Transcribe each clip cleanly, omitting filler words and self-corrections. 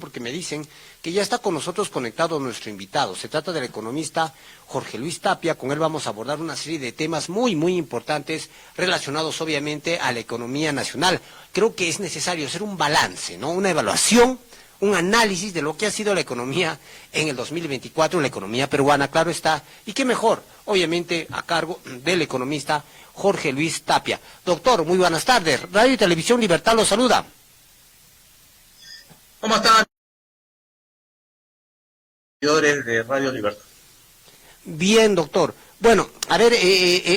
porque me dicen que ya está con nosotros conectado nuestro invitado. Se trata del economista Jorge Luis Tapia. Con él vamos a abordar una serie de temas muy importantes relacionados obviamente a la economía nacional. Creo que es necesario hacer un balance, ¿no? Una evaluación, un análisis de lo que ha sido la economía en el 2024, la economía peruana, claro está, y qué mejor, obviamente, a cargo del economista Jorge Luis Tapia. Doctor, muy buenas tardes. Radio y Televisión Libertad lo saluda. ¿Cómo están, seguidores de Radio Libertad? Bien, doctor. Bueno, a ver,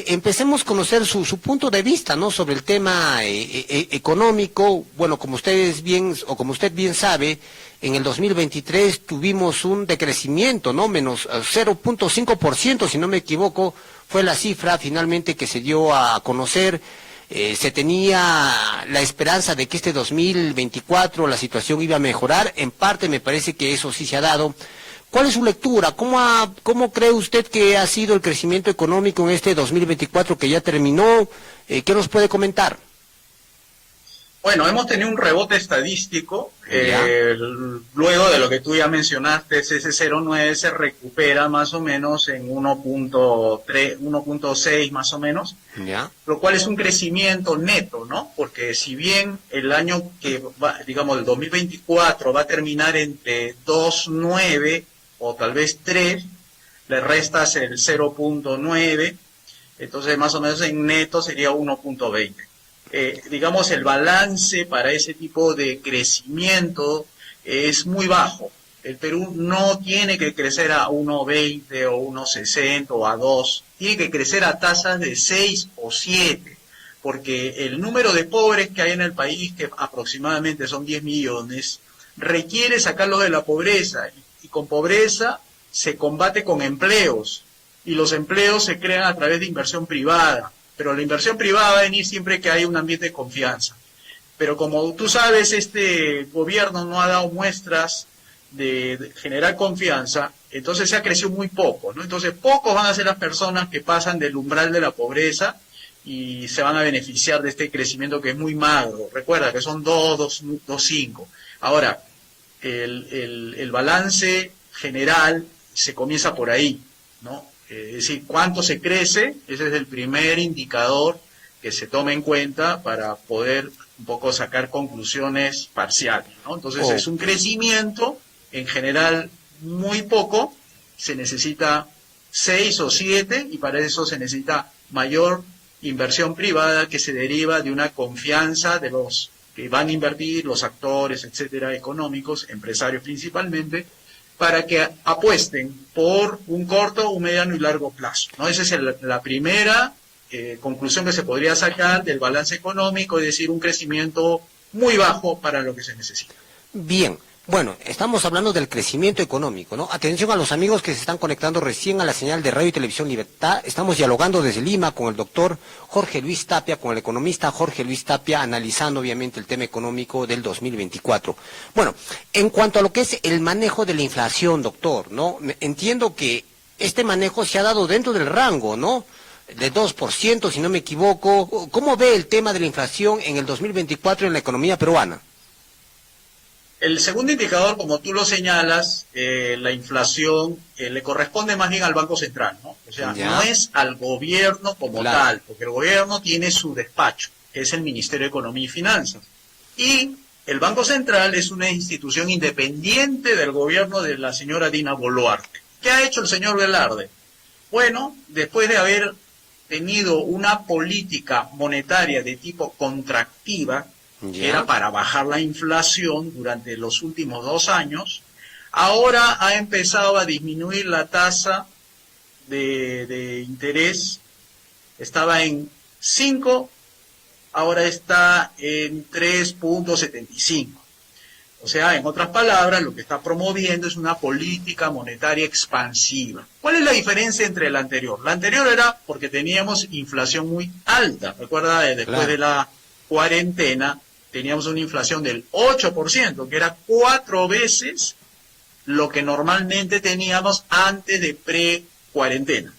empecemos a conocer su punto de vista, ¿no?, sobre el tema económico. Bueno, como usted bien sabe, en el 2023 tuvimos un decrecimiento, ¿no?, menos 0.5%, si no me equivoco, fue la cifra finalmente que se dio a conocer. Se tenía la esperanza de que este 2024 la situación iba a mejorar. En parte me parece que eso sí se ha dado. ¿Cuál es su lectura? ¿Cómo cree usted que ha sido el crecimiento económico en este 2024 que ya terminó? ¿Qué nos puede comentar? Bueno, hemos tenido un rebote estadístico. Luego de lo que tú ya mencionaste, ese 0.9 se recupera más o menos en 1.3, 1.6 más o menos, ¿Ya? Lo cual es un crecimiento neto, ¿no? Porque si bien el año que va, digamos, el 2024 va a terminar entre 2.9 o tal vez 3, le restas el 0.9, entonces más o menos en neto sería 1.20. Digamos, el balance para ese tipo de crecimiento es muy bajo. El Perú no tiene que crecer a 1.20 o 1.60 o a 2, tiene que crecer a tasas de 6 o 7, porque el número de pobres que hay en el país, que aproximadamente son 10 millones, requiere sacarlos de la pobreza, y con pobreza se combate con empleos, y los empleos se crean a través de inversión privada. Pero la inversión privada va a venir siempre que haya un ambiente de confianza. Pero como tú sabes, este gobierno no ha dado muestras de generar confianza, entonces se ha crecido muy poco, ¿no? Entonces pocos van a ser las personas que pasan del umbral de la pobreza y se van a beneficiar de este crecimiento que es muy magro. Recuerda que son 2.5. Ahora, el balance general se comienza por ahí, ¿no? Es decir, cuánto se crece, ese es el primer indicador que se toma en cuenta para poder un poco sacar conclusiones parciales, ¿no? Entonces es un crecimiento, en general muy poco, se necesita 6 o 7, y para eso se necesita mayor inversión privada que se deriva de una confianza de los que van a invertir, los actores, etcétera, económicos, empresarios principalmente, para que apuesten por un corto, un mediano y largo plazo, ¿no? Esa es la primera conclusión que se podría sacar del balance económico, es decir, un crecimiento muy bajo para lo que se necesita. Bien. Bueno, estamos hablando del crecimiento económico, ¿no? Atención a los amigos que se están conectando recién a la señal de Radio y Televisión Libertad. Estamos dialogando desde Lima con el doctor Jorge Luis Tapia, con el economista Jorge Luis Tapia, analizando obviamente el tema económico del 2024. Bueno, en cuanto a lo que es el manejo de la inflación, doctor, ¿no? Entiendo que este manejo se ha dado dentro del rango, ¿no?, de 2%, si no me equivoco. ¿Cómo ve el tema de la inflación en el 2024 en la economía peruana? El segundo indicador, como tú lo señalas, la inflación le corresponde más bien al Banco Central, ¿no? O sea, no es al gobierno como tal, porque el gobierno tiene su despacho, que es el Ministerio de Economía y Finanzas. Y el Banco Central es una institución independiente del gobierno de la señora Dina Boluarte. ¿Qué ha hecho el señor Velarde? Bueno, después de haber tenido una política monetaria de tipo contractiva, que era para bajar la inflación durante los últimos 2 años, ahora ha empezado a disminuir la tasa de interés. Estaba en 5, ahora está en 3.75. O sea, en otras palabras, lo que está promoviendo es una política monetaria expansiva. ¿Cuál es la diferencia entre la anterior? La anterior era porque teníamos inflación muy alta. Recuerda, después de la cuarentena, teníamos una inflación del 8%, que era 4 veces lo que normalmente teníamos antes de pre-cuarentena.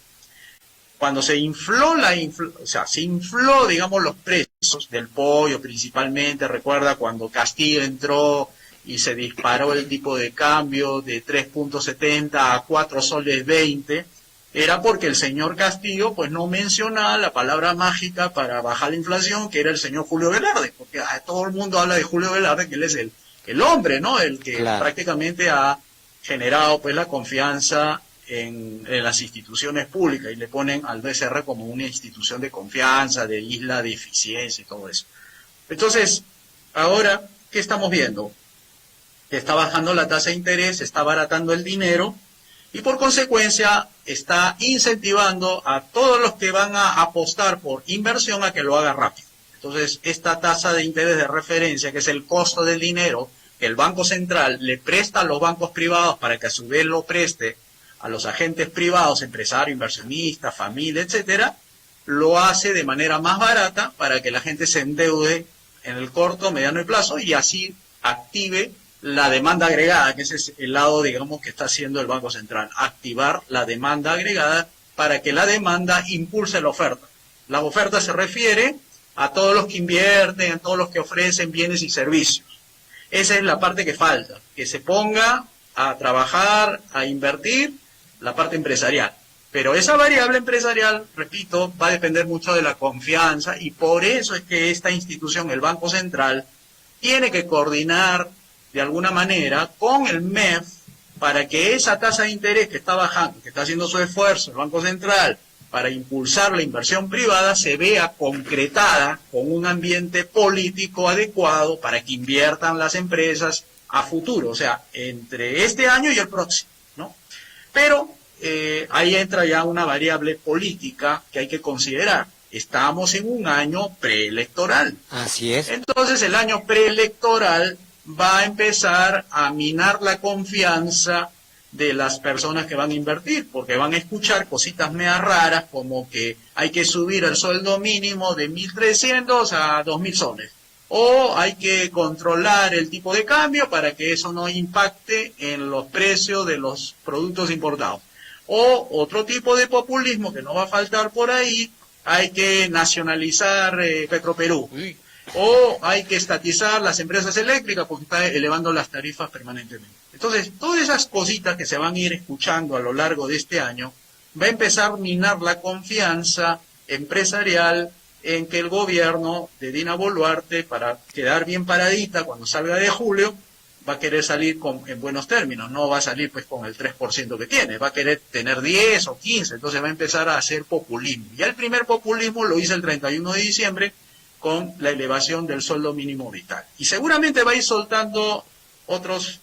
Cuando se infló se infló, digamos, los precios del pollo principalmente. Recuerda cuando Castillo entró y se disparó el tipo de cambio de 3.70 a 4 soles 20, era porque el señor Castillo pues no mencionaba la palabra mágica para bajar la inflación, que era el señor Julio Velarde, porque todo el mundo habla de Julio Velarde, que él es el hombre, ¿no? El que prácticamente ha generado pues la confianza en las instituciones públicas, y le ponen al BCR como una institución de confianza, de isla de eficiencia y todo eso. Entonces, ahora, ¿qué estamos viendo? Que está bajando la tasa de interés, está abaratando el dinero, y por consecuencia está incentivando a todos los que van a apostar por inversión a que lo haga rápido. Entonces, esta tasa de interés de referencia, que es el costo del dinero que el Banco Central le presta a los bancos privados para que a su vez lo preste a los agentes privados, empresarios, inversionistas, familia, etcétera, lo hace de manera más barata para que la gente se endeude en el corto, mediano y plazo, y así active la demanda agregada, que ese es el lado, digamos, que está haciendo el Banco Central, activar la demanda agregada para que la demanda impulse la oferta. La oferta se refiere a todos los que invierten, a todos los que ofrecen bienes y servicios. Esa es la parte que falta, que se ponga a trabajar, a invertir la parte empresarial. Pero esa variable empresarial, repito, va a depender mucho de la confianza, y por eso es que esta institución, el Banco Central, tiene que coordinar de alguna manera con el MEF para que esa tasa de interés que está bajando, que está haciendo su esfuerzo el Banco Central para impulsar la inversión privada, se vea concretada con un ambiente político adecuado para que inviertan las empresas a futuro, o sea, entre este año y el próximo, ¿no? Pero ahí entra ya una variable política que hay que considerar. Estamos en un año preelectoral. Así es. Entonces el año preelectoral va a empezar a minar la confianza de las personas que van a invertir, porque van a escuchar cositas medio raras como que hay que subir el sueldo mínimo de 1.300 a 2.000 soles, o hay que controlar el tipo de cambio para que eso no impacte en los precios de los productos importados, o otro tipo de populismo que no va a faltar por ahí, hay que nacionalizar Petroperú. O hay que estatizar las empresas eléctricas porque está elevando las tarifas permanentemente. Entonces, todas esas cositas que se van a ir escuchando a lo largo de este año, va a empezar a minar la confianza empresarial en que el gobierno de Dina Boluarte, para quedar bien paradita cuando salga de julio, va a querer salir en buenos términos, no va a salir pues con el 3% que tiene, va a querer tener 10 o 15, entonces va a empezar a hacer populismo. Ya el primer populismo lo hizo el 31 de diciembre, con la elevación del sueldo mínimo vital. Y seguramente va a ir soltando otros,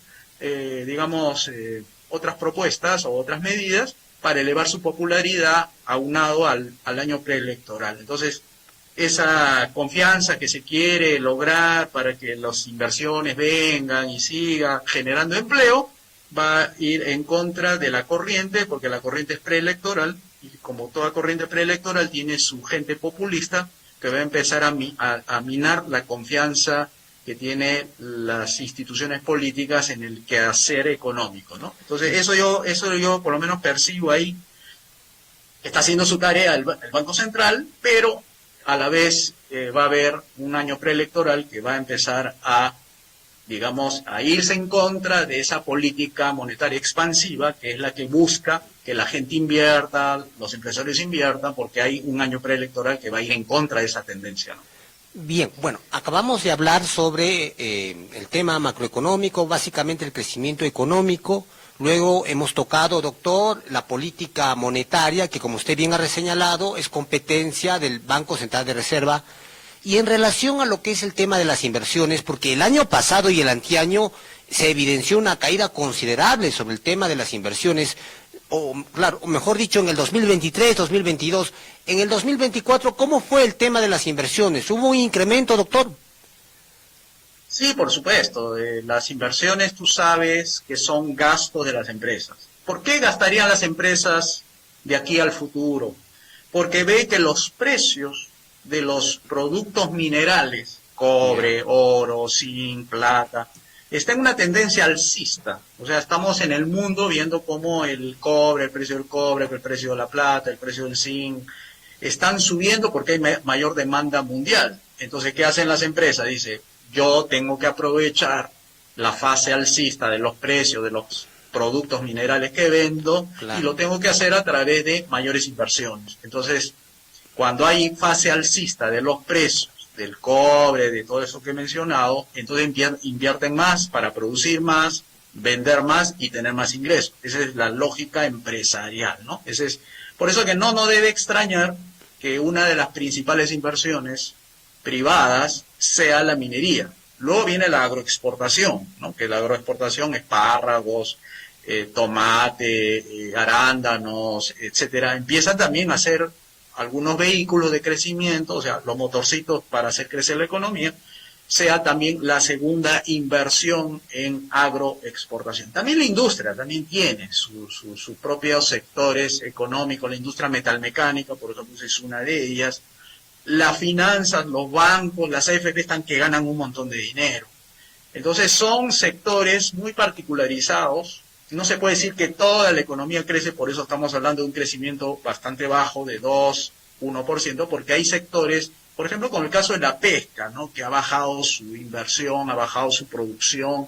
otras propuestas o otras medidas para elevar su popularidad aunado al año preelectoral. Entonces, esa confianza que se quiere lograr para que las inversiones vengan y siga generando empleo, va a ir en contra de la corriente, porque la corriente es preelectoral, y como toda corriente preelectoral tiene su gente populista, que va a empezar a minar la confianza que tienen las instituciones políticas en el quehacer económico, ¿no? Entonces, eso yo por lo menos percibo ahí, que está haciendo su tarea el Banco Central, pero a la vez va a haber un año preelectoral que va a empezar a irse en contra de esa política monetaria expansiva, que es la que busca que la gente invierta, los empresarios inviertan, porque hay un año preelectoral que va a ir en contra de esa tendencia, ¿no? Bien, bueno, acabamos de hablar sobre el tema macroeconómico, básicamente el crecimiento económico. Luego hemos tocado, doctor, la política monetaria, que como usted bien ha señalado, es competencia del Banco Central de Reserva. Y en relación a lo que es el tema de las inversiones, porque el año pasado y el anteaño se evidenció una caída considerable sobre el tema de las inversiones, o mejor dicho, en el 2023, 2022. En el 2024, ¿cómo fue el tema de las inversiones? ¿Hubo un incremento, doctor? Sí, por supuesto. Las inversiones, tú sabes que son gastos de las empresas. ¿Por qué gastarían las empresas de aquí al futuro? Porque ve que los precios de los productos minerales, cobre, oro, zinc, plata, está en una tendencia alcista. O sea, estamos en el mundo viendo cómo el cobre, el precio del cobre, el precio de la plata, el precio del zinc, están subiendo porque hay mayor demanda mundial. Entonces, ¿qué hacen las empresas? Dice, yo tengo que aprovechar la fase alcista de los precios de los productos minerales que vendo, Claro. y lo tengo que hacer a través de mayores inversiones. Entonces, cuando hay fase alcista de los precios del cobre, de todo eso que he mencionado, entonces invierten más para producir más, vender más y tener más ingresos. Esa es la lógica empresarial, ¿no? Por eso que no debe extrañar que una de las principales inversiones privadas sea la minería. Luego viene la agroexportación, ¿no? Que la agroexportación, espárragos, tomate, arándanos, etcétera, empiezan también a ser algunos vehículos de crecimiento, o sea, los motorcitos para hacer crecer la economía, sea también la segunda inversión en agroexportación. También la industria también tiene sus propios sectores económicos, la industria metalmecánica, por ejemplo, es una de ellas. Las finanzas, los bancos, las AFP están que ganan un montón de dinero. Entonces son sectores muy particularizados. No se puede decir que toda la economía crece, por eso estamos hablando de un crecimiento bastante bajo, de 2, 1%, porque hay sectores, por ejemplo, con el caso de la pesca, ¿no? Que ha bajado su inversión, ha bajado su producción,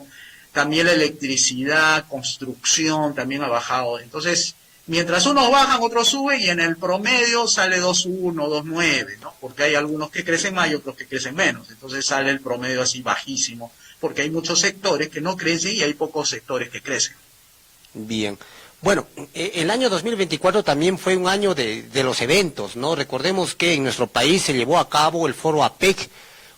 también la electricidad, construcción también ha bajado. Entonces, mientras unos bajan, otros suben, y en el promedio sale 2,1, 2,9, ¿no? Porque hay algunos que crecen más y otros que crecen menos. Entonces sale el promedio así bajísimo, porque hay muchos sectores que no crecen y hay pocos sectores que crecen. Bien. Bueno, el año 2024 también fue un año de los eventos, ¿no? Recordemos que en nuestro país se llevó a cabo el Foro APEC,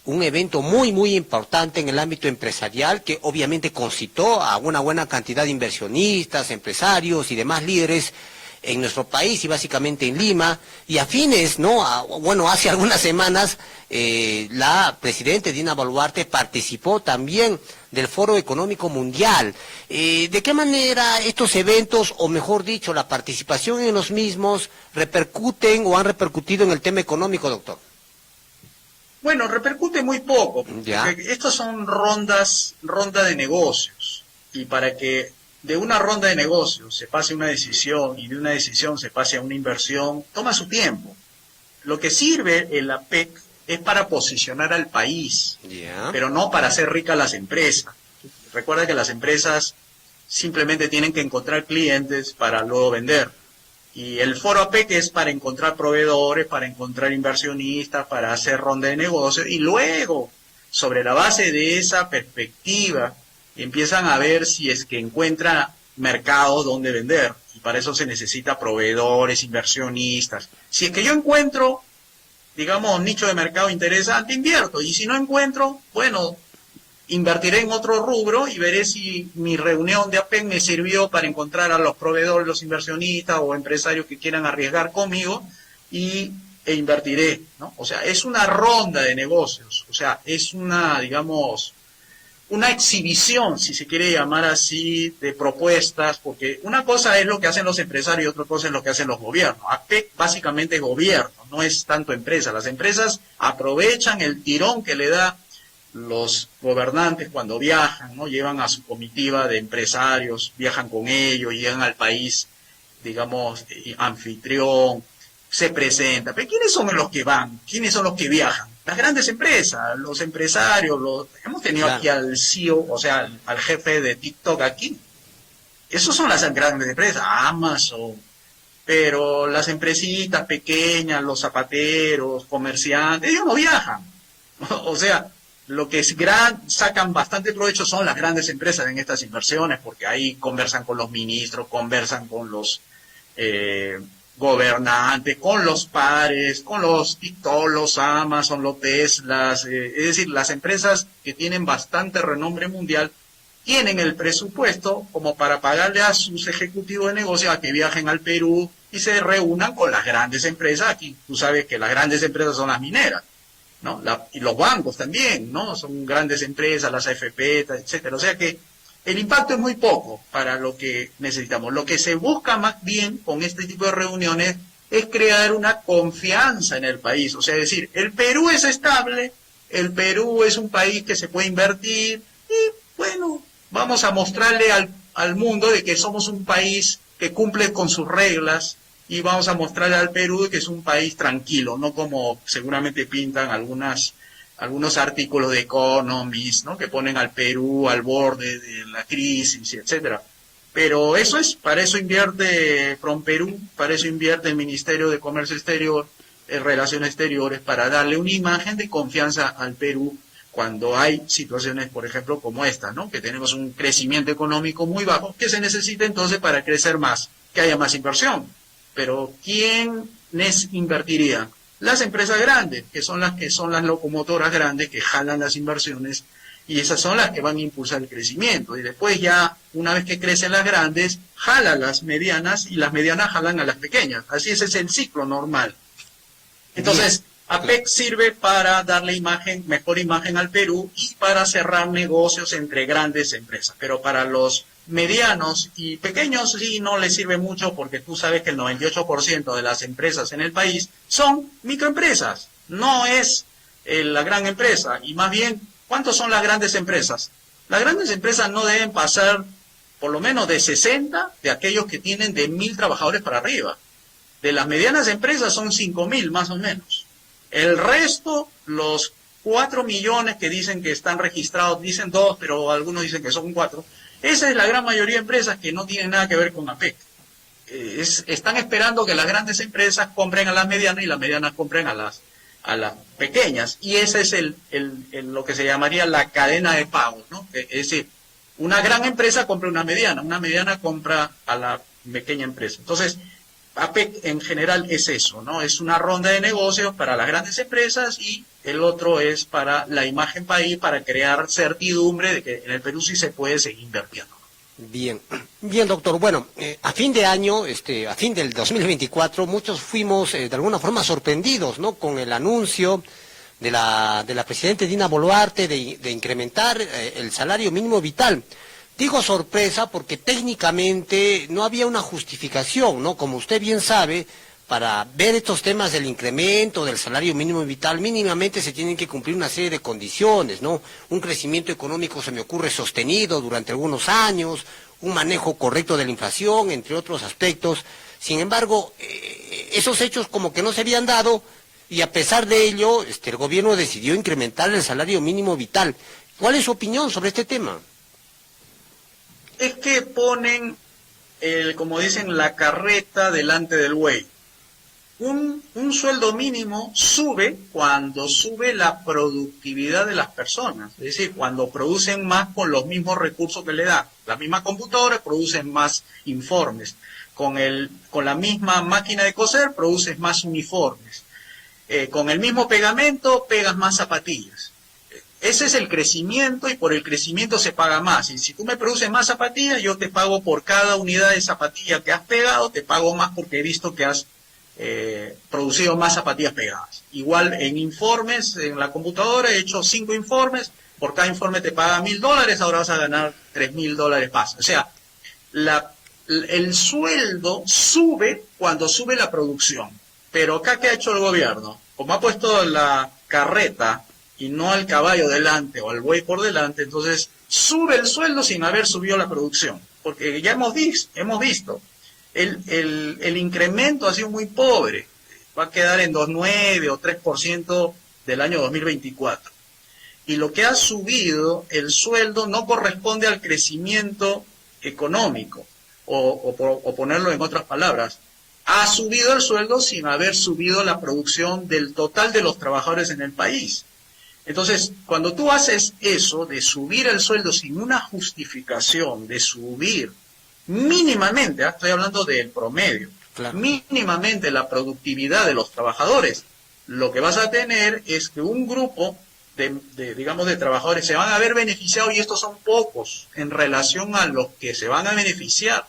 un evento muy, muy importante en el ámbito empresarial, que obviamente concitó a una buena cantidad de inversionistas, empresarios y demás líderes en nuestro país y básicamente en Lima. Y a fines, ¿no? Hace algunas semanas, la presidenta Dina Boluarte participó también del Foro Económico Mundial. ¿De qué manera estos eventos, o mejor dicho, la participación en los mismos, repercuten o han repercutido en el tema económico, doctor? Bueno, repercute muy poco. Ya. Estas son ronda de negocios. Y para que de una ronda de negocios se pase una decisión y de una decisión se pase a una inversión, toma su tiempo. Lo que sirve el APEC es para posicionar al país, Ya. pero no para hacer ricas las empresas. Recuerda que las empresas simplemente tienen que encontrar clientes para luego vender. Y el Foro APEC es para encontrar proveedores, para encontrar inversionistas, para hacer ronda de negocios, y luego, sobre la base de esa perspectiva, empiezan a ver si es que encuentran mercados donde vender. Y para eso se necesita proveedores, inversionistas. Si es que yo encuentro, digamos, nicho de mercado interesante, invierto. Y si no encuentro, bueno, invertiré en otro rubro y veré si mi reunión de APEC me sirvió para encontrar a los proveedores, los inversionistas o empresarios que quieran arriesgar conmigo e invertiré, ¿no? O sea, es una ronda de negocios, o sea, es una, digamos, una exhibición, si se quiere llamar así, de propuestas, porque una cosa es lo que hacen los empresarios y otra cosa es lo que hacen los gobiernos. APEC básicamente es gobierno, no es tanto empresa. Las empresas aprovechan el tirón que le da los gobernantes cuando viajan, ¿no? Llevan a su comitiva de empresarios, viajan con ellos, llegan al país, digamos, anfitrión, se presentan. ¿Pero quiénes son los que van? ¿Quiénes son los que viajan? Las grandes empresas, los empresarios, hemos tenido Claro. aquí al CEO, o sea, al jefe de TikTok aquí. Esos son las grandes empresas, Amazon, pero las empresitas pequeñas, los zapateros, comerciantes, ellos no viajan. O sea, lo que sacan bastante provecho son las grandes empresas en estas inversiones, porque ahí conversan con los ministros, conversan con los gobernantes, con los pares, con los TikTok, los Amazon, los Teslas, es decir, las empresas que tienen bastante renombre mundial tienen el presupuesto como para pagarle a sus ejecutivos de negocio a que viajen al Perú y se reúnan con las grandes empresas. Aquí tú sabes que las grandes empresas son las mineras, ¿no? Y los bancos también, ¿no? Son grandes empresas, las AFP, etcétera. O sea que el impacto es muy poco para lo que necesitamos. Lo que se busca más bien con este tipo de reuniones es crear una confianza en el país. O sea, decir, el Perú es estable, el Perú es un país que se puede invertir y, bueno, vamos a mostrarle al mundo de que somos un país que cumple con sus reglas y vamos a mostrarle al Perú que es un país tranquilo, no como seguramente pintan algunas algunos artículos de Economist, ¿no? Que ponen al Perú al borde de la crisis, etcétera. Pero eso es, para eso invierte PROMPERÚ, para eso invierte el Ministerio de Comercio Exterior, Relaciones Exteriores, para darle una imagen de confianza al Perú cuando hay situaciones, por ejemplo, como esta, ¿no? Que tenemos un crecimiento económico muy bajo, que se necesita entonces para crecer más, que haya más inversión. Pero ¿quiénes invertirían? Las empresas grandes, que son las locomotoras grandes que jalan las inversiones, y esas son las que van a impulsar el crecimiento. Y después ya, una vez que crecen las grandes, jalan las medianas y las medianas jalan a las pequeñas. Así ese es el ciclo normal. Entonces, APEC sirve para darle mejor imagen al Perú y para cerrar negocios entre grandes empresas. Pero para los medianos y pequeños sí no les sirve mucho, porque tú sabes que el 98% de las empresas en el país son microempresas. No es la gran empresa. Y más bien, ¿cuántos son las grandes empresas? Las grandes empresas no deben pasar por lo menos de 60 de aquellos que tienen de 1.000 trabajadores para arriba. De las medianas empresas son 5.000 más o menos. El resto, los 4 millones que dicen que están registrados, dicen 2, pero algunos dicen que son 4. Esa es la gran mayoría de empresas que no tienen nada que ver con APEC. Están esperando que las grandes empresas compren a las medianas y las medianas compren a las pequeñas. Y ese es lo que se llamaría la cadena de pagos, ¿no? Es decir, una gran empresa compra una mediana compra a la pequeña empresa. Entonces, APEC en general es eso, ¿no? Es una ronda de negocios para las grandes empresas, y el otro es para la imagen país, para crear certidumbre de que en el Perú sí se puede seguir invirtiendo. Bien, bien, doctor. Bueno, a fin de año, a fin del 2024, muchos fuimos de alguna forma sorprendidos, ¿no? Con el anuncio de la presidenta Dina Boluarte de incrementar el salario mínimo vital. Digo sorpresa porque técnicamente no había una justificación, ¿no? Como usted bien sabe, para ver estos temas del incremento del salario mínimo vital, mínimamente se tienen que cumplir una serie de condiciones, ¿no? Un crecimiento económico, se me ocurre, sostenido durante algunos años, un manejo correcto de la inflación, entre otros aspectos. Sin embargo, esos hechos como que no se habían dado, y a pesar de ello, el gobierno decidió incrementar el salario mínimo vital. ¿Cuál es su opinión sobre este tema? Es que ponen, como dicen, la carreta delante del buey. Un sueldo mínimo sube cuando sube la productividad de las personas, es decir, cuando producen más con los mismos recursos que le dan. Las mismas computadoras producen más informes, con la misma máquina de coser produces más uniformes, con el mismo pegamento pegas más zapatillas. Ese es el crecimiento, y por el crecimiento se paga más. Y si tú me produces más zapatillas, yo te pago por cada unidad de zapatilla que has pegado, te pago más porque he visto que has producido más zapatillas pegadas. Igual en informes, en la computadora he hecho 5 informes, por cada informe te paga $1.000, ahora vas a ganar $3.000 más. O sea, el sueldo sube cuando sube la producción. Pero acá, ¿qué ha hecho el gobierno? Como ha puesto la carreta y no al caballo delante o al buey por delante, entonces sube el sueldo sin haber subido la producción. Porque ya hemos visto, el incremento ha sido muy pobre, va a quedar en 2,9 o 3% del año 2024. Y lo que ha subido el sueldo no corresponde al crecimiento económico, o ponerlo en otras palabras, ha subido el sueldo sin haber subido la producción del total de los trabajadores en el país. Entonces, cuando tú haces eso, de subir el sueldo sin una justificación, de subir mínimamente, estoy hablando del promedio, claro, mínimamente la productividad de los trabajadores, lo que vas a tener es que un grupo de trabajadores se van a ver beneficiados, y estos son pocos en relación a los que se van a beneficiar.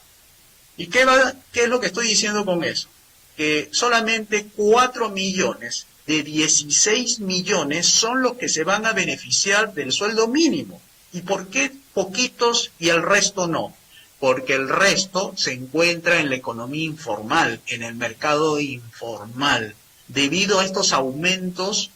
¿Y qué es lo que estoy diciendo con eso? Que solamente 4 millones de 16 millones son los que se van a beneficiar del sueldo mínimo. ¿Y por qué poquitos y el resto no? Porque el resto se encuentra en la economía informal, en el mercado informal, debido a estos aumentos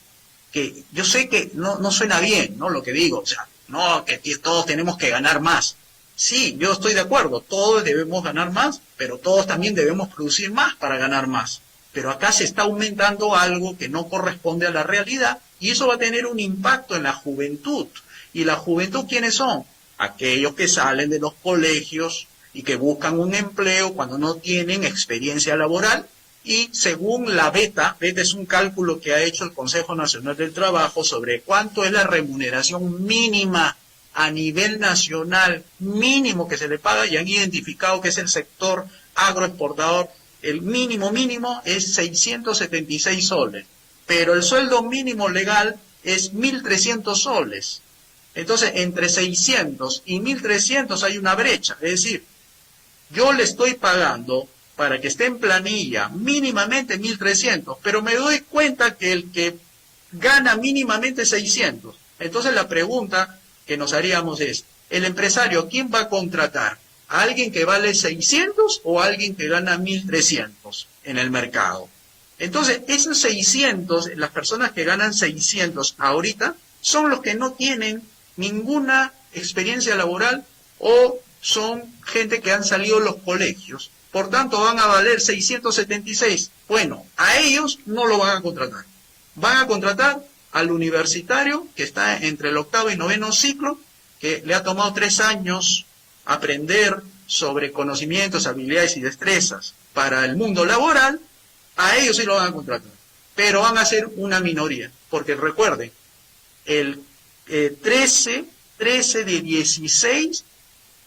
que yo sé que no suena bien, ¿no? Lo que digo, o sea, no, que todos tenemos que ganar más. Sí, yo estoy de acuerdo, todos debemos ganar más, pero todos también debemos producir más para ganar más. Pero acá se está aumentando algo que no corresponde a la realidad y eso va a tener un impacto en la juventud. ¿Y la juventud quiénes son? Aquellos que salen de los colegios y que buscan un empleo cuando no tienen experiencia laboral. Y según la beta es un cálculo que ha hecho el Consejo Nacional del Trabajo sobre cuánto es la remuneración mínima a nivel nacional, mínimo que se le paga, y han identificado que es el sector agroexportador. El mínimo es 676 soles, pero el sueldo mínimo legal es 1.300 soles. Entonces, entre 600 y 1.300 hay una brecha. Es decir, yo le estoy pagando para que esté en planilla mínimamente 1.300, pero me doy cuenta que el que gana mínimamente 600. Entonces, la pregunta que nos haríamos es, ¿el empresario quién va a contratar? ¿A alguien que vale 600 o a alguien que gana 1.300 en el mercado? Entonces, esos 600, las personas que ganan 600 ahorita, son los que no tienen ninguna experiencia laboral o son gente que han salido de los colegios. Por tanto, van a valer 676. Bueno, a ellos no lo van a contratar. Van a contratar al universitario que está entre el 8º y 9º ciclo, que le ha tomado 3 años aprender sobre conocimientos, habilidades y destrezas para el mundo laboral. A ellos sí lo van a contratar, pero van a ser una minoría, porque recuerden, el 13 de 16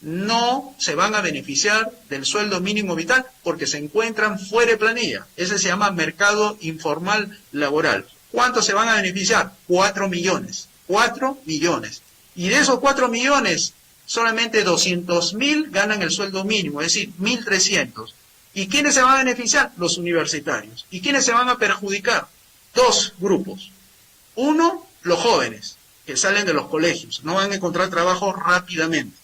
no se van a beneficiar del sueldo mínimo vital porque se encuentran fuera de planilla. Ese se llama mercado informal laboral. ¿Cuántos se van a beneficiar? 4 millones. 4 millones. Y de esos 4 millones, solamente 200.000 ganan el sueldo mínimo, es decir, 1.300. ¿Y quiénes se van a beneficiar? Los universitarios. ¿Y quiénes se van a perjudicar? 2 grupos. Uno, los jóvenes que salen de los colegios, no van a encontrar trabajo rápidamente.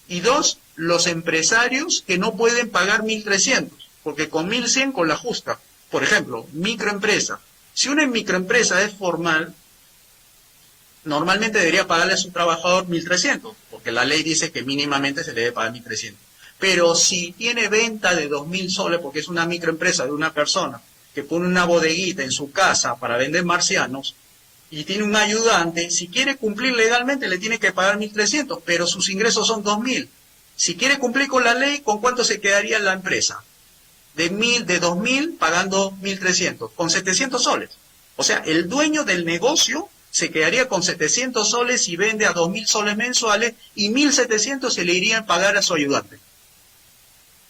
Y 2, los empresarios que no pueden pagar 1.300, porque con 1.100 con la justa. Por ejemplo, microempresa. Si una microempresa es formal, normalmente debería pagarle a su trabajador 1.300, porque la ley dice que mínimamente se le debe pagar 1.300. Pero si tiene venta de 2.000 soles, porque es una microempresa de una persona que pone una bodeguita en su casa para vender marcianos, y tiene un ayudante, si quiere cumplir legalmente le tiene que pagar 1.300, pero sus ingresos son 2.000. Si quiere cumplir con la ley, ¿con cuánto se quedaría la empresa? De 2.000 pagando 1.300, con 700 soles. O sea, el dueño del negocio se quedaría con 700 soles y vende a 2.000 soles mensuales y 1.700 se le irían a pagar a su ayudante.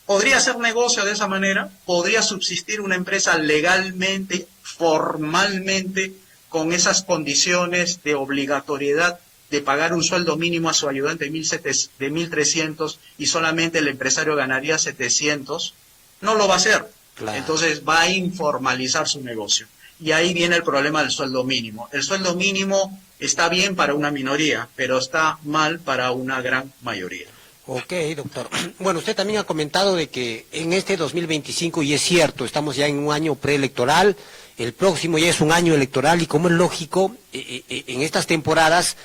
¿Podría hacer negocio de esa manera? ¿Podría subsistir una empresa legalmente, formalmente, con esas condiciones de obligatoriedad de pagar un sueldo mínimo a su ayudante de 1.300 y solamente el empresario ganaría 700? No lo va a hacer. Claro. Entonces va a informalizar su negocio. Y ahí viene el problema del sueldo mínimo. El sueldo mínimo está bien para una minoría, pero está mal para una gran mayoría. Ok, doctor. Bueno, usted también ha comentado de que en este 2025, y es cierto, estamos ya en un año preelectoral, el próximo ya es un año electoral y como es lógico, en estas temporadas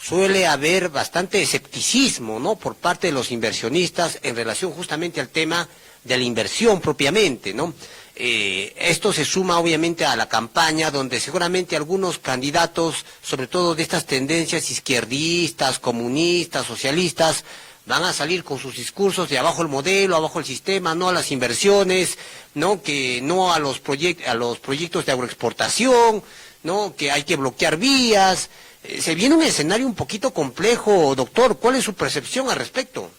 suele haber bastante escepticismo, ¿no?, por parte de los inversionistas en relación justamente al tema de la inversión propiamente, ¿no? Esto se suma obviamente a la campaña donde seguramente algunos candidatos, sobre todo de estas tendencias izquierdistas, comunistas, socialistas, van a salir con sus discursos de abajo el modelo, abajo el sistema, no a las inversiones, no, que no a los proyectos de agroexportación, no, que hay que bloquear vías. Se viene un escenario un poquito complejo, doctor. ¿Cuál es su percepción al respecto?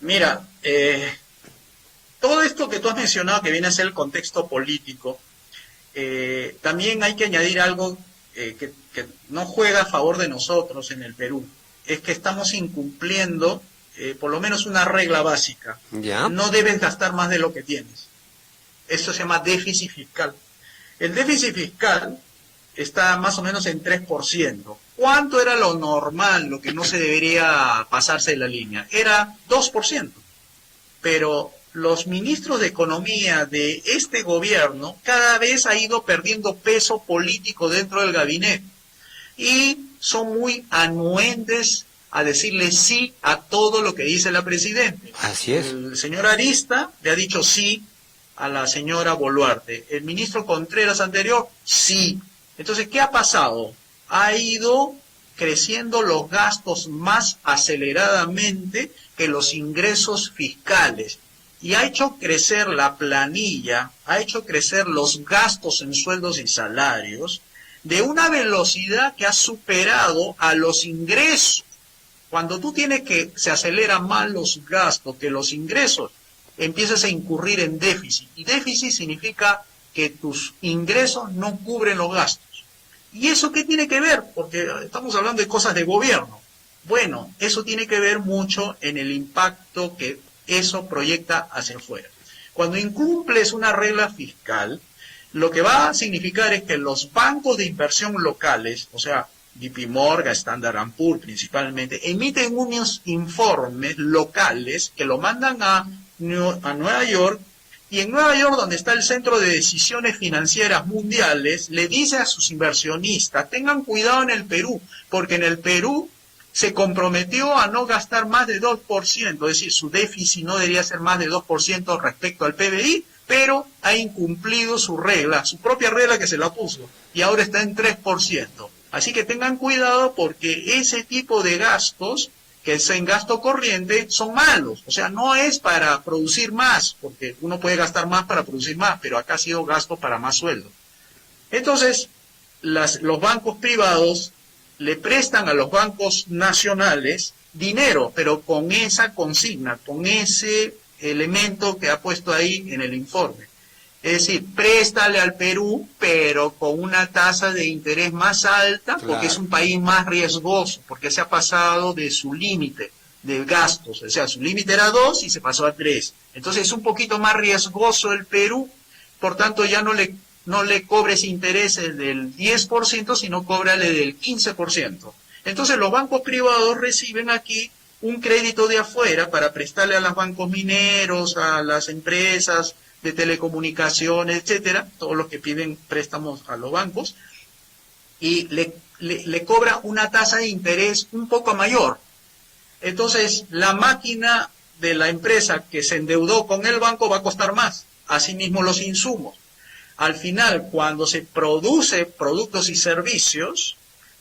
Mira, todo esto que tú has mencionado, que viene a ser el contexto político, también hay que añadir algo que no juega a favor de nosotros en el Perú. Es que estamos incumpliendo por lo menos una regla básica. ¿Ya? No debes gastar más de lo que tienes. Eso se llama déficit fiscal. El déficit fiscal está más o menos en 3%. ¿Cuánto era lo normal, lo que no se debería pasarse de la línea? Era 2%. Pero los ministros de Economía de este gobierno cada vez ha ido perdiendo peso político dentro del gabinete. Y son muy anuentes a decirle sí a todo lo que dice la presidenta. Así es. El señor Arista le ha dicho sí a la señora Boluarte. ¿El ministro Contreras anterior? Sí. Entonces, ¿qué ha pasado? Ha ido creciendo los gastos más aceleradamente que los ingresos fiscales. Y ha hecho crecer la planilla, ha hecho crecer los gastos en sueldos y salarios de una velocidad que ha superado a los ingresos. Cuando tú tienes que se aceleran más los gastos que los ingresos, empiezas a incurrir en déficit. Y déficit significa que tus ingresos no cubren los gastos. ¿Y eso qué tiene que ver? Porque estamos hablando de cosas de gobierno. Bueno, eso tiene que ver mucho en el impacto que eso proyecta hacia afuera. Cuando incumples una regla fiscal, lo que va a significar es que los bancos de inversión locales, o sea, JP Morgan, Standard & Poor's principalmente, emiten unos informes locales que lo mandan a Nueva York, y en Nueva York, donde está el Centro de Decisiones Financieras Mundiales, le dice a sus inversionistas, tengan cuidado en el Perú, porque en el Perú se comprometió a no gastar más de 2%, es decir, su déficit no debería ser más de 2% respecto al PBI, pero ha incumplido su regla, su propia regla que se la puso, y ahora está en 3%. Así que tengan cuidado porque ese tipo de gastos, que es en gasto corriente, son malos. O sea, no es para producir más, porque uno puede gastar más para producir más, pero acá ha sido gasto para más sueldo. Entonces, los bancos privados le prestan a los bancos nacionales dinero, pero con esa consigna, con ese elemento que ha puesto ahí en el informe. Es decir, préstale al Perú, pero con una tasa de interés más alta, porque Claro. es un país más riesgoso, porque se ha pasado de su límite de gastos. O sea, su límite era 2 y se pasó a 3. Entonces es un poquito más riesgoso el Perú, por tanto ya no le cobres intereses del 10%, sino cóbrale del 15%. Entonces los bancos privados reciben aquí un crédito de afuera para prestarle a los bancos mineros, a las empresas de telecomunicaciones, etcétera, todos los que piden préstamos a los bancos, y le cobra una tasa de interés un poco mayor. Entonces, la máquina de la empresa que se endeudó con el banco va a costar más, asimismo los insumos. Al final, cuando se produce productos y servicios,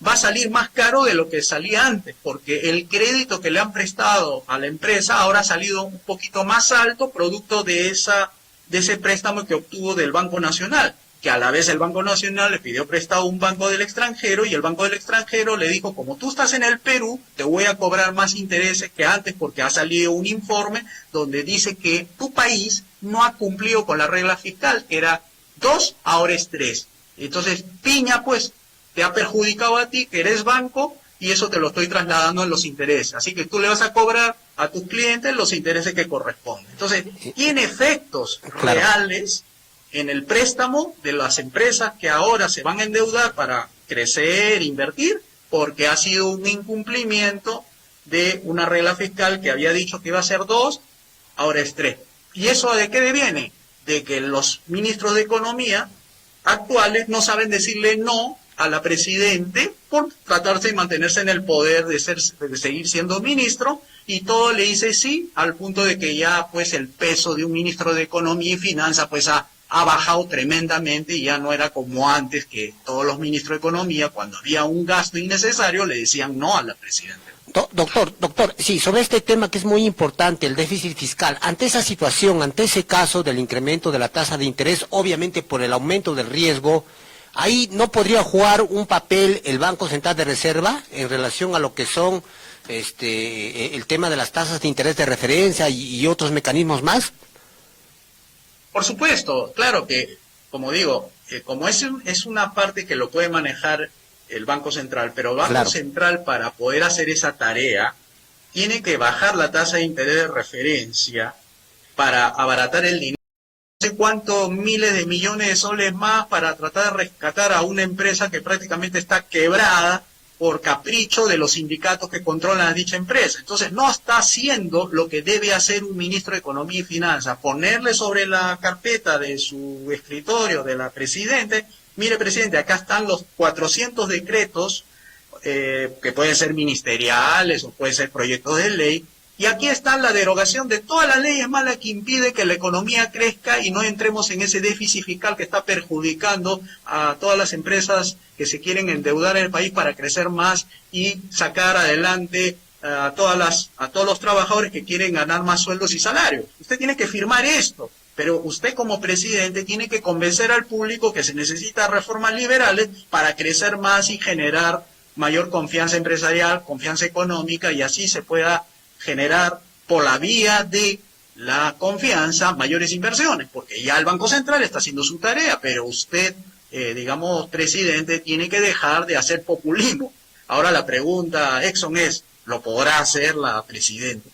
va a salir más caro de lo que salía antes, porque el crédito que le han prestado a la empresa ahora ha salido un poquito más alto, producto de ese préstamo que obtuvo del Banco Nacional, que a la vez el Banco Nacional le pidió prestado a un banco del extranjero, y el banco del extranjero le dijo, como tú estás en el Perú, te voy a cobrar más intereses que antes, porque ha salido un informe donde dice que tu país no ha cumplido con la regla fiscal, que era 2, ahora es 3. Entonces, piña, pues, te ha perjudicado a ti, que eres banco, y eso te lo estoy trasladando en los intereses. Así que tú le vas a cobrar a tus clientes los intereses que corresponden. Entonces, tiene efectos Claro. reales en el préstamo de las empresas que ahora se van a endeudar para crecer, invertir, porque ha sido un incumplimiento de una regla fiscal que había dicho que iba a ser 2, ahora es 3. ¿Y eso de qué deviene? De que los ministros de Economía actuales no saben decirle no a la presidente por tratarse de mantenerse en el poder, de seguir siendo ministro, y todo le dice sí, al punto de que ya pues el peso de un ministro de Economía y Finanzas pues ha bajado tremendamente, y ya no era como antes, que todos los ministros de Economía, cuando había un gasto innecesario, le decían no a la presidenta. Doctor, sí, sobre este tema que es muy importante, el déficit fiscal, ante esa situación, ante ese caso del incremento de la tasa de interés, obviamente por el aumento del riesgo, ahí no podría jugar un papel el Banco Central de Reserva en relación a lo que son el tema de las tasas de interés de referencia y otros mecanismos más. Por supuesto, claro que, como digo, como es una parte que lo puede manejar el Banco Central, pero el Banco Claro. Central, para poder hacer esa tarea, tiene que bajar la tasa de interés de referencia para abaratar el dinero. No sé cuántos miles de millones de soles más para tratar de rescatar a una empresa que prácticamente está quebrada por capricho de los sindicatos que controlan a dicha empresa. Entonces no está haciendo lo que debe hacer un ministro de Economía y Finanzas, ponerle sobre la carpeta de su escritorio, de la presidente, mire presidente, acá están los 400 decretos que pueden ser ministeriales o pueden ser proyectos de ley, Y aquí está la derogación de todas las leyes malas que impide que la economía crezca y no entremos en ese déficit fiscal que está perjudicando a todas las empresas que se quieren endeudar en el país para crecer más y sacar adelante a todos los trabajadores que quieren ganar más sueldos y salarios. Usted tiene que firmar esto, pero usted como presidente tiene que convencer al público que se necesitan reformas liberales para crecer más y generar mayor confianza empresarial, confianza económica, y así se pueda generar por la vía de la confianza mayores inversiones, porque ya el Banco Central está haciendo su tarea, pero usted, digamos, presidente, tiene que dejar de hacer populismo. Ahora la pregunta, Exxon, es, ¿lo podrá hacer la presidenta?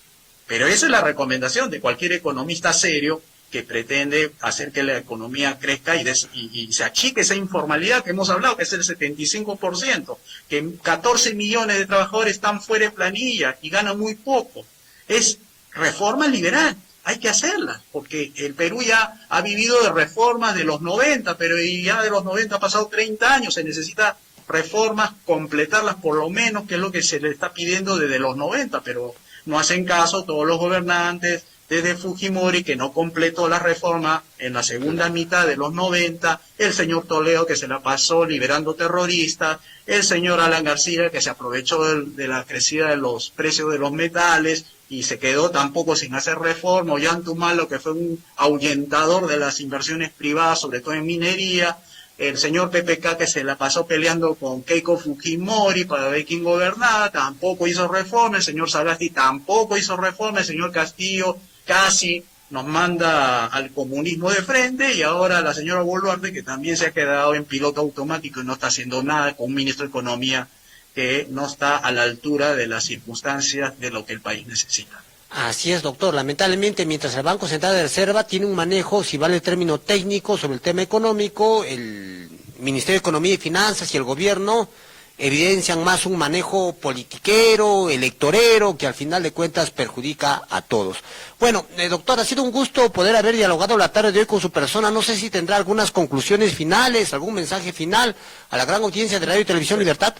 Pero esa es la recomendación de cualquier economista serio que pretende hacer que la economía crezca y se achique esa informalidad que hemos hablado, que es el 75%, que 14 millones de trabajadores están fuera de planilla y ganan muy poco. Es reforma liberal, hay que hacerla, porque el Perú ya ha vivido de reformas de los 90, pero ya de los 90 ha pasado 30 años, se necesita reformas, completarlas por lo menos, que es lo que se le está pidiendo desde los 90, pero no hacen caso todos los gobernantes, desde Fujimori, que no completó la reforma en la segunda mitad de los 90, el señor Toledo, que se la pasó liberando terroristas, el señor Alan García, que se aprovechó de la crecida de los precios de los metales y se quedó tampoco sin hacer reforma, Ollanta-Humala, que fue un ahuyentador de las inversiones privadas, sobre todo en minería, el señor PPK, que se la pasó peleando con Keiko Fujimori para ver quién gobernaba, tampoco hizo reforma, el señor Sagasti tampoco hizo reforma, el señor Castillo casi nos manda al comunismo de frente, y ahora la señora Boluarte, que también se ha quedado en piloto automático y no está haciendo nada, con un ministro de Economía que no está a la altura de las circunstancias de lo que el país necesita. Así es, doctor. Lamentablemente, mientras el Banco Central de Reserva tiene un manejo, si vale el término técnico, sobre el tema económico, el Ministerio de Economía y Finanzas y el gobierno evidencian más un manejo politiquero, electorero, que al final de cuentas perjudica a todos. Bueno, doctor, ha sido un gusto poder haber dialogado la tarde de hoy con su persona. No sé si tendrá algunas conclusiones finales, algún mensaje final a la gran audiencia de Radio y Televisión Libertad.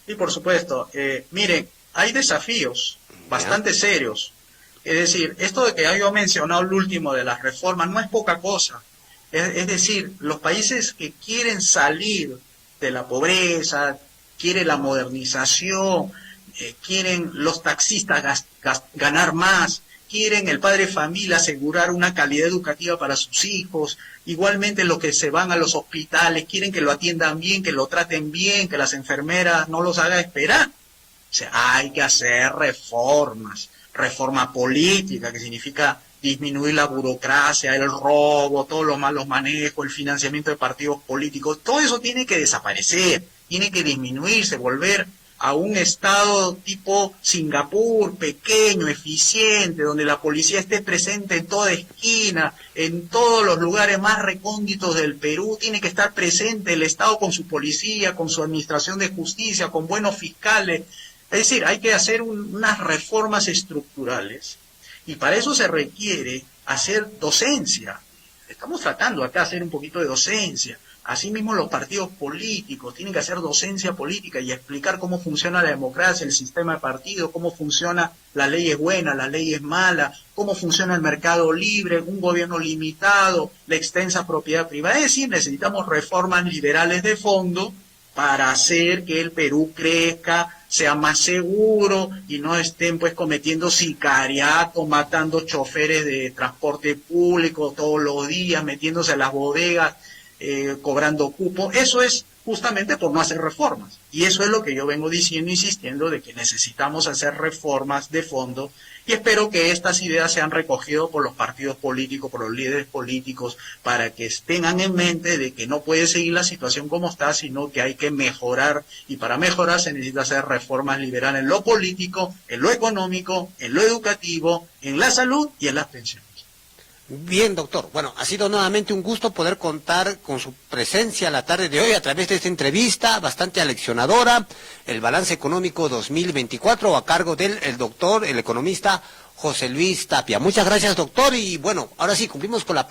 Sí, por supuesto. Miren, hay desafíos bastante serios. Es decir, esto de que yo he mencionado el último de las reformas no es poca cosa. Es decir, los países que quieren salir de la pobreza, quieren la modernización, quieren los taxistas ganar más, quieren el padre de familia asegurar una calidad educativa para sus hijos, igualmente los que se van a los hospitales, quieren que lo atiendan bien, que lo traten bien, que las enfermeras no los hagan esperar. O sea, hay que hacer reformas, reforma política, que significa disminuir la burocracia, el robo, todos los malos manejos, el financiamiento de partidos políticos, todo eso tiene que desaparecer, tiene que disminuirse, volver a un estado tipo Singapur, pequeño, eficiente, donde la policía esté presente en toda esquina, en todos los lugares más recónditos del Perú, tiene que estar presente el Estado con su policía, con su administración de justicia, con buenos fiscales. Es decir, hay que hacer unas reformas estructurales. Y para eso se requiere hacer docencia. Estamos tratando acá de hacer un poquito de docencia. Asimismo, los partidos políticos tienen que hacer docencia política y explicar cómo funciona la democracia, el sistema de partidos, cómo funciona la ley es buena, la ley es mala, cómo funciona el mercado libre, un gobierno limitado, la extensa propiedad privada. Es decir, necesitamos reformas liberales de fondo para hacer que el Perú crezca, sea más seguro y no estén pues cometiendo sicariato, matando choferes de transporte público todos los días, metiéndose a las bodegas, cobrando cupo. Eso es justamente por no hacer reformas. Y eso es lo que yo vengo diciendo, insistiendo, de que necesitamos hacer reformas de fondo, y espero que estas ideas sean recogidas por los partidos políticos, por los líderes políticos, para que tengan en mente de que no puede seguir la situación como está, sino que hay que mejorar, y para mejorar se necesita hacer reformas liberales en lo político, en lo económico, en lo educativo, en la salud y en las pensiones. Bien, doctor. Bueno, ha sido nuevamente un gusto poder contar con su presencia la tarde de hoy a través de esta entrevista bastante aleccionadora, el balance económico 2024 a cargo del doctor, el economista José Luis Tapia. Muchas gracias, doctor, y bueno, ahora sí, cumplimos con la